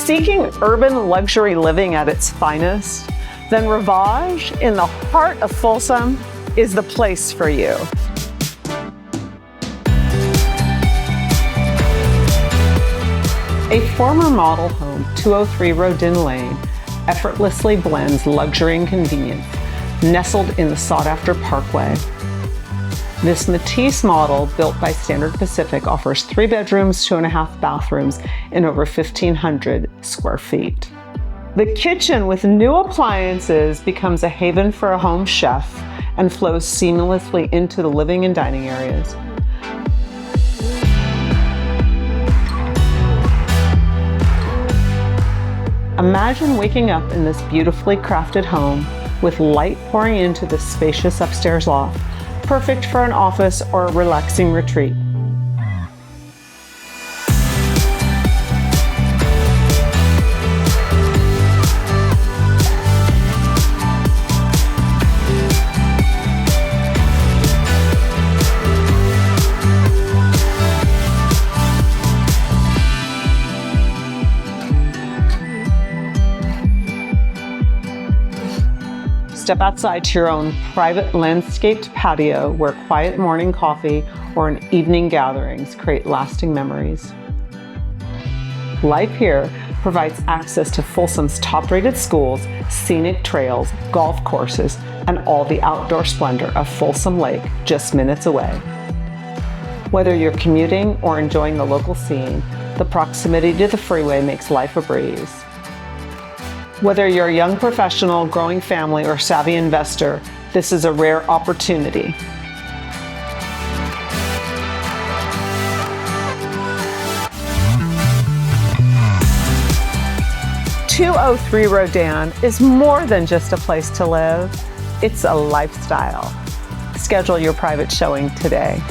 Seeking urban luxury living at its finest? Then Rivage, in the heart of Folsom, is the place for you. A former model home, 203 Rodin Lane, effortlessly blends luxury and convenience, nestled in the sought-after Parkway. This Matisse model, built by Standard Pacific, offers 3 bedrooms, 2.5 bathrooms, and over 1,500 square feet. The kitchen with new appliances becomes a haven for a home chef and flows seamlessly into the living and dining areas. Imagine waking up in this beautifully crafted home with light pouring into the spacious upstairs loft, perfect for an office or a relaxing retreat. Step outside to your own private landscaped patio where quiet morning coffee or an evening gatherings create lasting memories. Life here provides access to Folsom's top-rated schools, scenic trails, golf courses, and all the outdoor splendor of Folsom Lake just minutes away. Whether you're commuting or enjoying the local scene, the proximity to the freeway makes life a breeze. Whether you're a young professional, growing family, or savvy investor, this is a rare opportunity. "203 Rodin is more than just a place to live. It's a lifestyle. Schedule your private showing today.